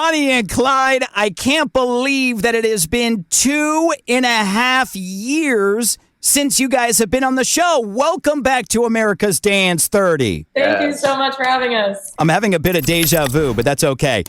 Bonnie and Clyde, I can't believe that it has been 2.5 years since you guys have been on the show. Welcome back to America's Dance 30. Thank you so much for having us. I'm having a bit of deja vu, but that's okay.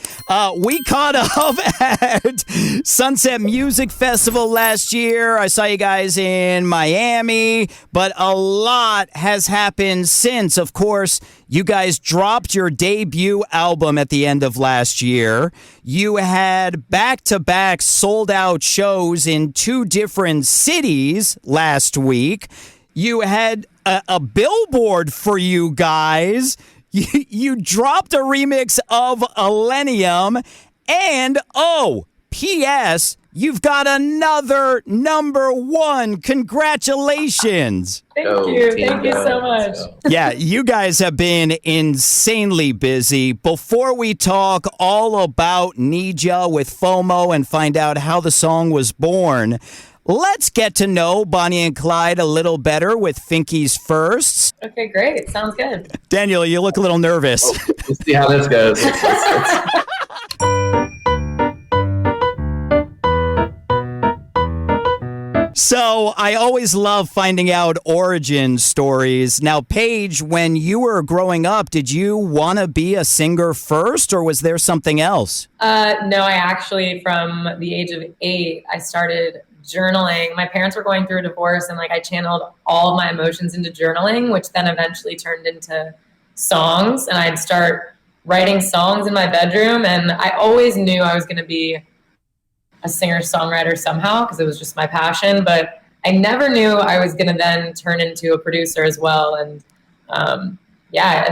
We caught up at Sunset Music Festival last year. I saw you guys in Miami, but a lot has happened since. Of course, you guys dropped your debut album at the end of last year. You had back-to-back sold-out shows in 2 different cities last week. You had a billboard for you guys. You dropped a remix of Millennium. And, P.S., you've got another #1. Congratulations. Thank you. Thank you so much. Yeah, you guys have been insanely busy. Before we talk all about Need Ya with FOMO and find out how the song was born, let's get to know Bonnie and Clyde a little better with Finky's Firsts. Okay, great. Sounds good. Daniel, you look a little nervous. Let's see how this goes. So I always love finding out origin stories. Now, Paige, when you were growing up, did you want to be a singer first, or was there something else? No, I actually, from the age of 8, I started journaling. My parents were going through a divorce, and I channeled all of my emotions into journaling, which then eventually turned into songs. And I'd start writing songs in my bedroom, and I always knew I was going to be a singer-songwriter somehow because it was just my passion, but I never knew I was going to then turn into a producer as well, and and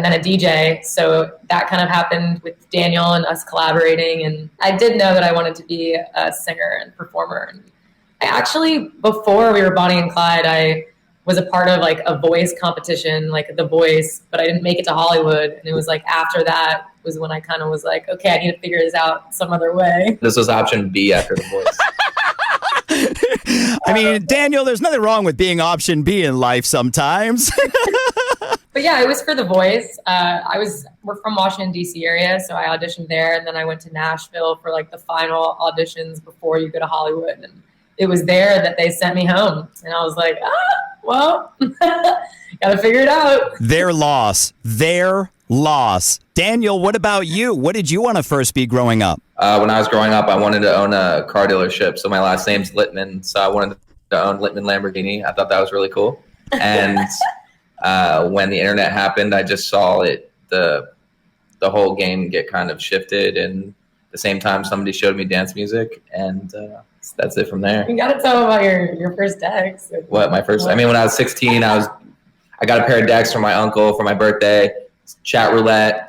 then a DJ. So that kind of happened with Daniel and us collaborating, and I did know that I wanted to be a singer and performer. And I actually, before we were Bonnie and Clyde, I was a part of a voice competition, The Voice, but I didn't make it to Hollywood, and it was after that was when I kind of was okay, I need to figure this out some other way. This was option B after The Voice. I mean, Daniel, there's nothing wrong with being option B in life sometimes. But yeah, it was for The Voice. We're from Washington, D.C. area, so I auditioned there, and then I went to Nashville for the final auditions before you go to Hollywood. And it was there that they sent me home. And I was like, well, gotta figure it out. Their loss. Daniel, what about you? What did you want to first be growing up? When I was growing up, I wanted to own a car dealership. So my last name's Littman. So I wanted to own Littman Lamborghini. I thought that was really cool. And when the internet happened, I just saw the whole game get kind of shifted. And at the same time, somebody showed me dance music. And that's it from there. You got to tell about your first decks. What, my first? I mean, when I was 16, I got a pair of decks from my uncle for my birthday. Chat roulette.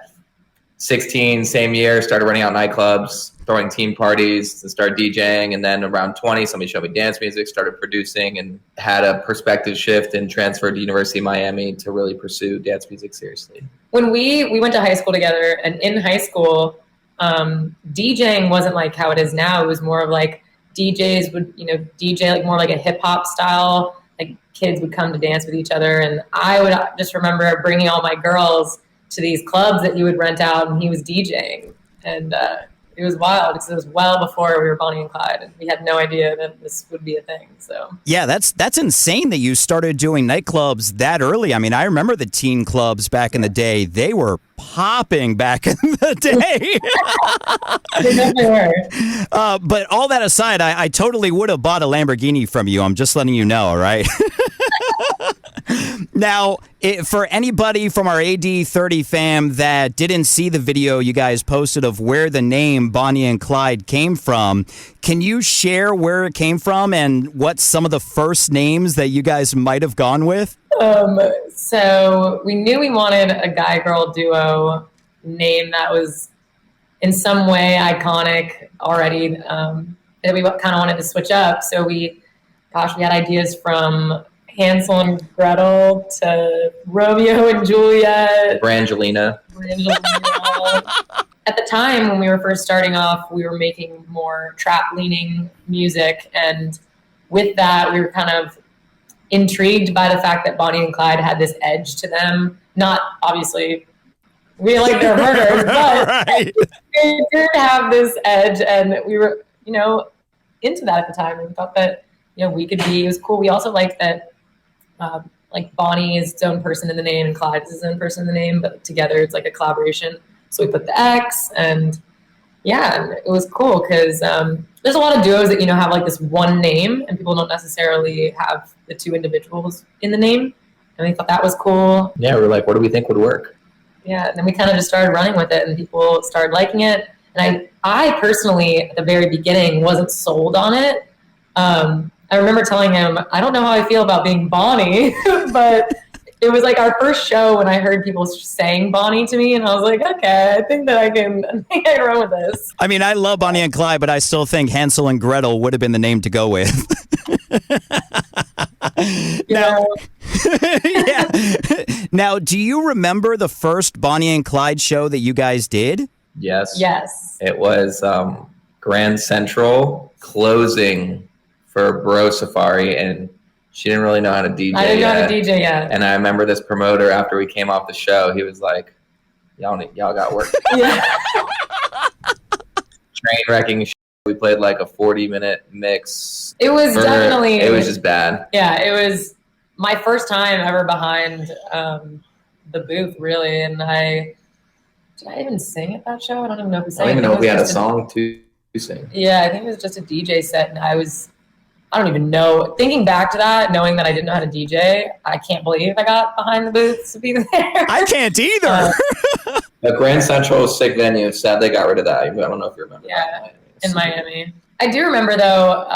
16, same year, started running out nightclubs, throwing team parties, and started DJing. And then around 20, somebody showed me dance music, started producing, and had a perspective shift and transferred to University of Miami to really pursue dance music seriously. When we went to high school together, and in high school, DJing wasn't how it is now. It was more of DJs would, DJ more a hip hop style. Kids would come to dance with each other. And I would just remember bringing all my girls to these clubs that he would rent out, and he was DJing. And it was wild because it was well before we were Bonnie and Clyde, and we had no idea that this would be a thing. So yeah, that's insane that you started doing nightclubs that early. I mean, I remember the teen clubs back in the day. They were popping back in the day. They definitely were. But all that aside, I totally would have bought a Lamborghini from you. I'm just letting you know, all right? Now, for anybody from our AD30 fam that didn't see the video you guys posted of where the name Bonnie and Clyde came from, can you share where it came from and what some of the first names that you guys might have gone with? So we knew we wanted a guy-girl duo name that was in some way iconic already, that we kind of wanted to switch up. So we had ideas from Hansel and Gretel to Romeo and Juliet. Brangelina. At the time when we were first starting off, we were making more trap-leaning music. And with that, we were kind of intrigued by the fact that Bonnie and Clyde had this edge to them. Not obviously We like their murders, but Right. they did have this edge, and we were, into that at the time. And we thought that, we could be. It was cool. We also liked that, like Bonnie is its own person in the name, and Clyde is his own person in the name, but together it's like a collaboration. So we put the X, and yeah, it was cool because there's a lot of duos that have like this one name, and people don't necessarily have the two individuals in the name. And we thought that was cool. Yeah, we're like, what do we think would work? Yeah, and then we kind of just started running with it, and people started liking it. And I personally, at the very beginning, wasn't sold on it. I remember telling him, I don't know how I feel about being Bonnie, but it was like our first show when I heard people saying Bonnie to me, and I was like, okay, I think I can run with this. I mean, I love Bonnie and Clyde, but I still think Hansel and Gretel would have been the name to go with. Now, yeah. Now, do you remember the first Bonnie and Clyde show that you guys did? Yes. Yes. It was Grand Central closing for Bro Safari, and she didn't really know how to DJ I didn't know how yet. to DJ yet. And I remember this promoter, after we came off the show, he was like, y'all got work. Yeah. Train wrecking. We played like a 40-minute mix. It was definitely. It was just bad. Yeah, it was my first time ever behind the booth, really. And did I even sing at that show? I don't even know if we sang. I don't even know if we had a song to sing. Yeah, I think it was just a DJ set, and I don't even know. Thinking back to that, knowing that I didn't know how to DJ, I can't believe I got behind the booth to be there. I can't either. The Grand Central was a sick venue. Sadly, got rid of that. I don't know if you remember. Yeah, in Miami. I do remember, though,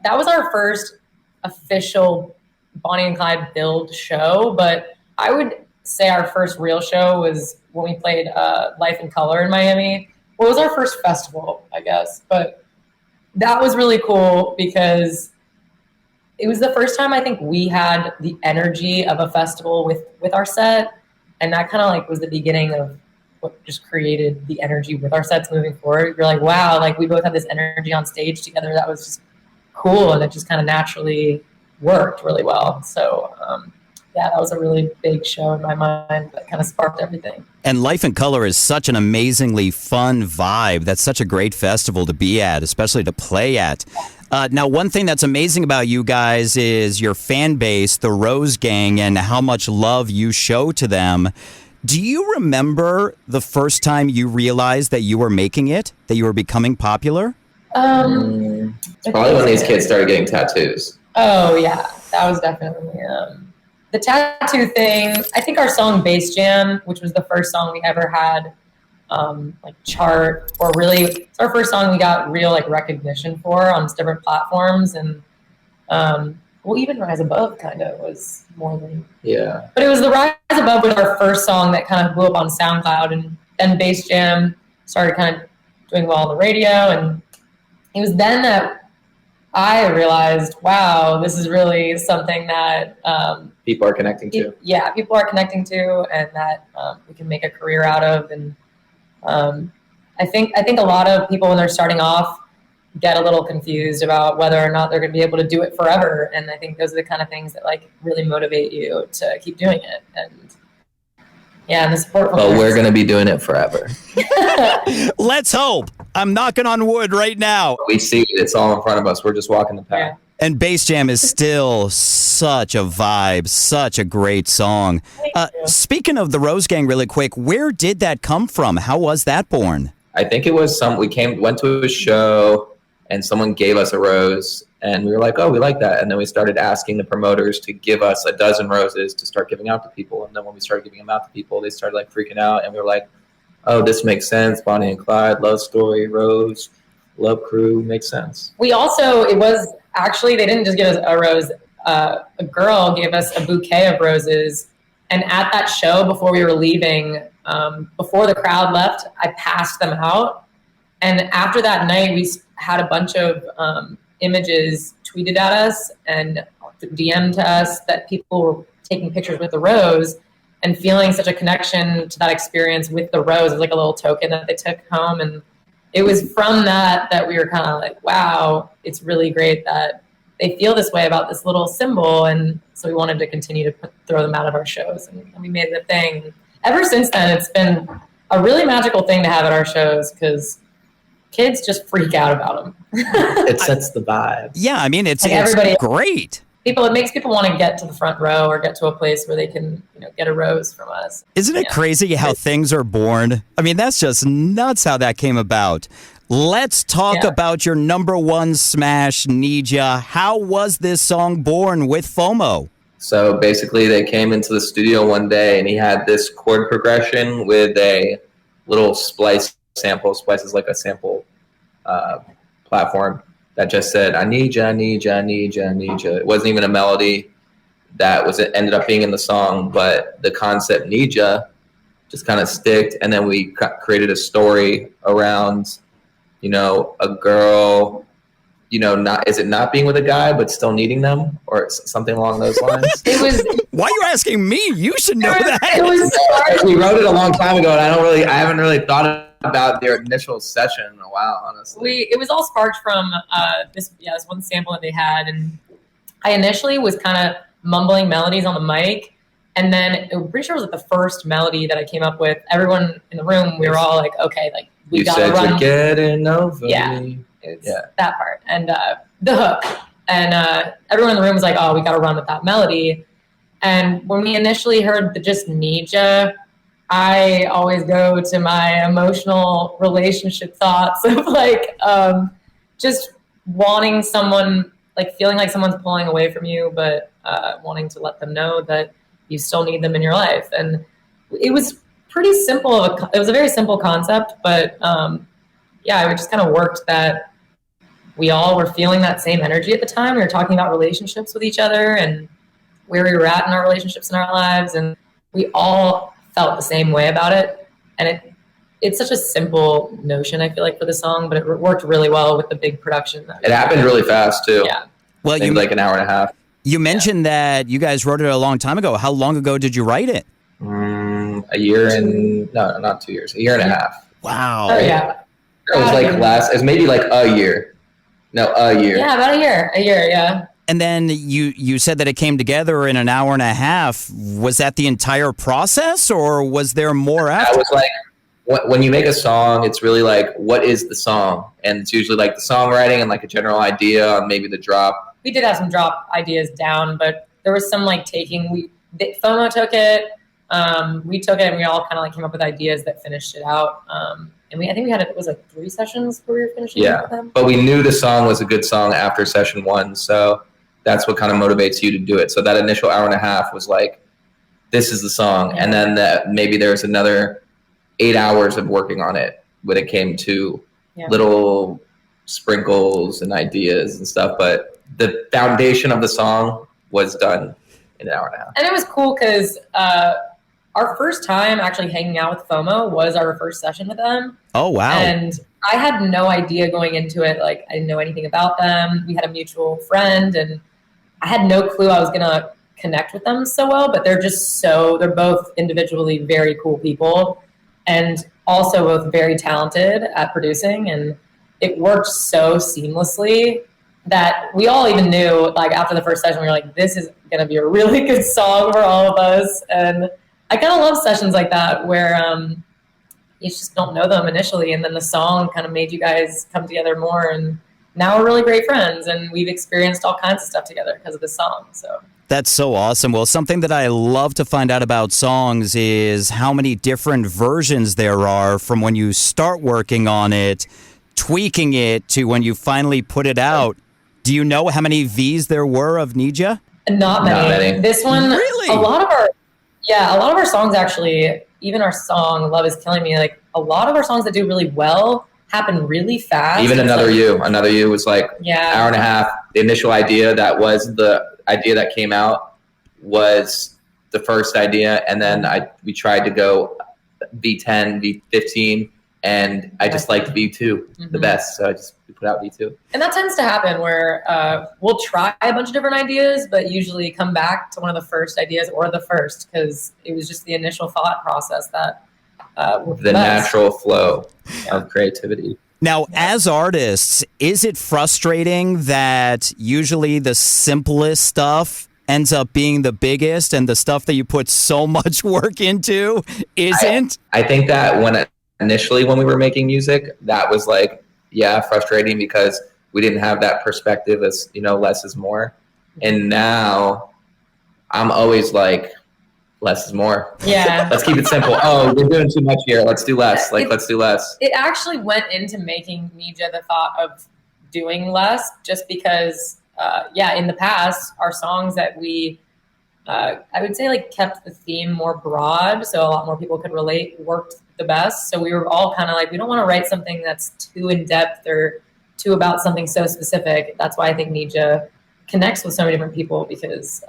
that was our first official Bonnie and Clyde build show, but I would say our first real show was when we played Life in Color in Miami. Well, it was our first festival, I guess, but that was really cool because it was the first time I think we had the energy of a festival with our set, and that kind of like was the beginning of what just created the energy with our sets moving forward. You're like, wow, like we both had this energy on stage together that was just cool, and it just kind of naturally worked really well. So yeah, that was a really big show in my mind that kind of sparked everything. And Life in Color is such an amazingly fun vibe. That's such a great festival to be at, especially to play at. Now, one thing that's amazing about you guys is your fan base, the Rose Gang, and how much love you show to them. Do you remember the first time you realized that you were making it, that you were becoming popular? It's probably when these kids started getting tattoos. Oh, yeah. That was definitely the tattoo thing. I think our song Bass Jam, which was the first song we ever had like chart, or really it's our first song we got real like recognition for on different platforms. And well, even Rise Above kind of was more than, Yeah. but it was the Rise Above was our first song that kind of blew up on SoundCloud, and then Bass Jam started kind of doing well on the radio. And it was then that I realized, wow, this is really something that People are connecting to. Yeah, people are connecting to, and that we can make a career out of. And I think a lot of people when they're starting off get a little confused about whether or not they're going to be able to do it forever. And I think those are the kind of things that like really motivate you to keep doing it. And yeah, and the support. But we're going to be doing it forever. Let's hope. I'm knocking on wood right now. We see it. It's all in front of us. We're just walking the path. Yeah. And Bass Jam is still such a vibe, such a great song. Speaking of the Rose Gang really quick, where did that come from? How was that born? I think it was went to a show and someone gave us a rose and we were like, oh, we like that. And then we started asking the promoters to give us a dozen roses to start giving out to people. And then when we started giving them out to people, they started like freaking out. And we were like, oh, this makes sense. Bonnie and Clyde, love story, Rose, love crew, makes sense. We also, it was actually, they didn't just give us a rose. A girl gave us a bouquet of roses. And at that show, before we were leaving, before the crowd left, I passed them out. And after that night, we had a bunch of images tweeted at us and DM'd to us that people were taking pictures with the rose and feeling such a connection to that experience with the rose. It was like a little token that they took home. And it was from that we were kind of like, wow, it's really great that they feel this way about this little symbol. And so we wanted to continue to throw them out of our shows, and we made it a thing. Ever since then, it's been a really magical thing to have at our shows because kids just freak out about them. It sets the vibe. Yeah, I mean, it's everybody, great. It makes people want to get to the front row or get to a place where they can, get a rose from us. Isn't it crazy how things are born? I mean, that's just nuts how that came about. Let's talk about your number one smash, Need Ya. How was this song born with FOMO? So basically they came into the studio one day and he had this chord progression with a little splice sample. Splice is like a sample platform that just said, I need ya, I need ya, I need ya, I need ya. It wasn't even a melody that ended up being in the song, but the concept need ya just kind of sticked. And then we created a story around, a girl, not being with a guy, but still needing them or something along those lines. Why are you asking me? You should know that. We wrote it a long time ago and I haven't really thought about their initial session in a while, honestly. It was all sparked from this one sample that they had, and I initially was kind of mumbling melodies on the mic, and then I'm pretty sure it was the first melody that I came up with. Everyone in the room, we were all like, okay, like we gotta run. You're getting over me. It's that part and the hook, and everyone in the room was like, oh, we gotta run with that melody. And when we initially heard the just need ya, I always go to my emotional relationship thoughts of just wanting someone, like feeling like someone's pulling away from you, but wanting to let them know that you still need them in your life. And it was pretty simple. It was a very simple concept, but it just kind of worked that we all were feeling that same energy at the time. We were talking about relationships with each other and where we were at in our relationships in our lives, and we all felt the same way about it. And it's such a simple notion, I feel like, for the song, but it worked really well with the big production. It happened really fast too. Yeah. Well, maybe like an hour and a half. You mentioned that you guys wrote it a long time ago. How long ago did you write it? A year and no, not 2 years. A year and a half. Wow. Oh yeah. It was it was maybe like a year. No, a year. Yeah, about a year. Yeah. And then you said that it came together in an hour and a half. Was that the entire process, or was there more after? I was like, when you make a song, it's really like, what is the song? And it's usually like the songwriting and like a general idea on maybe the drop. We did have some drop ideas down, but there was some FOMO took it, we took it, and we all kind of came up with ideas that finished it out. And I think we had it was 3 sessions where we were finishing it with them. But we knew the song was a good song after session 1, so that's what kind of motivates you to do it. So that initial hour and a half was like, this is the song. Yeah. And then maybe there's another 8 hours of working on it when it came to little sprinkles and ideas and stuff. But the foundation of the song was done in an hour and a half. And it was cool because our first time actually hanging out with FOMO was our first session with them. Oh, wow. And I had no idea going into it. I didn't know anything about them. We had a mutual friend, and I had no clue I was going to connect with them so well, but they're both individually very cool people and also both very talented at producing. And it worked so seamlessly that we all even knew, after the first session, we were like, this is going to be a really good song for all of us. And I kind of love sessions like that where you just don't know them initially, and then the song kind of made you guys come together more, and now we're really great friends, and we've experienced all kinds of stuff together because of this song. So that's so awesome. Well, something that I love to find out about songs is how many different versions there are from when you start working on it, tweaking it, to when you finally put it out. Do you know how many V's there were of Need Ya? Not many. This one, really? A lot of our songs actually, even our song Love Is Killing Me, a lot of our songs that do really well happen really fast. Even Another You was hour and a half. The initial idea that was the idea that came out was the first idea, and then we tried to go V10, V15, and I just liked V2 the best, so we put out V2. And that tends to happen where we'll try a bunch of different ideas, but usually come back to one of the first ideas or the first, because it was just the initial thought process that the natural flow of creativity. Now, as artists, is it frustrating that usually the simplest stuff ends up being the biggest and the stuff that you put so much work into isn't? I think that initially when we were making music, that was like, yeah, frustrating because we didn't have that perspective as, less is more. And now I'm always like, less is more. Yeah. Let's keep it simple. Oh, we're doing too much here. Let's do less. Let's do less. It actually went into making Nija the thought of doing less just because, in the past, our songs that we, I would say like kept the theme more broad. So a lot more people could relate, worked the best. So we were all kind of like, we don't want to write something that's too in depth or too about something so specific. That's why I think Nija connects with so many different people because,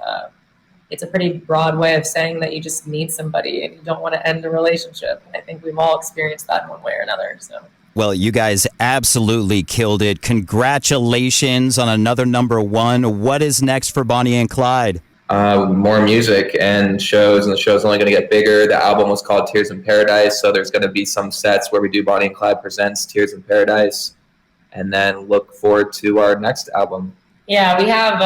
it's a pretty broad way of saying that you just need somebody and you don't want to end a relationship. And I think we've all experienced that in one way or another. So. Well, you guys absolutely killed it. Congratulations on another #1. What is next for Bonnie and Clyde? More music and shows, and the show's only going to get bigger. The album was called Tears in Paradise, so there's going to be some sets where we do Bonnie and Clyde Presents Tears in Paradise, and then look forward to our next album. Yeah, we have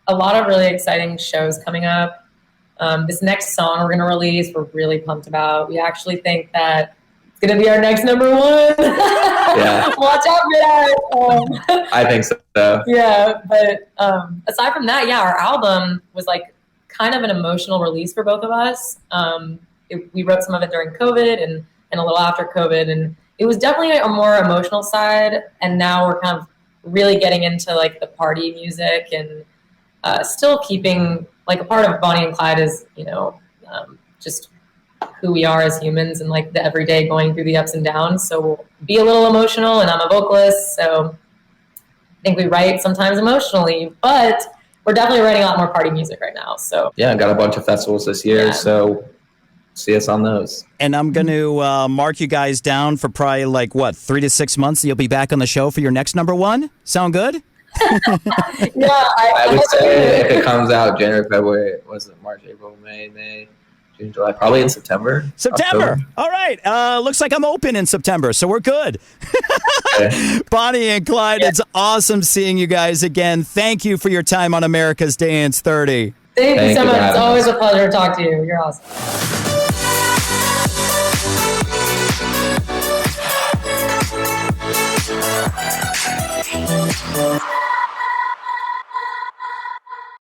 a lot of really exciting shows coming up. This next song we're going to release, we're really pumped about. We actually think that it's going to be our next #1. Yeah. Watch out for that. I think so. Yeah, but aside from that, our album was like kind of an emotional release for both of us. We wrote some of it during COVID and a little after COVID, and it was definitely a more emotional side. And now we're kind of really getting into like the party music and still keeping like a part of Bonnie and Clyde is, just who we are as humans and like the everyday going through the ups and downs. So we'll be a little emotional, and I'm a vocalist. So I think we write sometimes emotionally, but we're definitely writing a lot more party music right now. So yeah, I got a bunch of festivals this year. So see us on those. And I'm going to mark you guys down for probably 3 to 6 months. You'll be back on the show for your next #1. Sound good? Yeah, I would say if it comes out January, February, was it March, April, May, June, July, probably in September. October. All right. Looks like I'm open in September, so we're good. Okay. Bonnie and Clyde, It's awesome seeing you guys again. Thank you for your time on America's Dance 30. Thank you so much. It's always a pleasure to talk to you. You're awesome.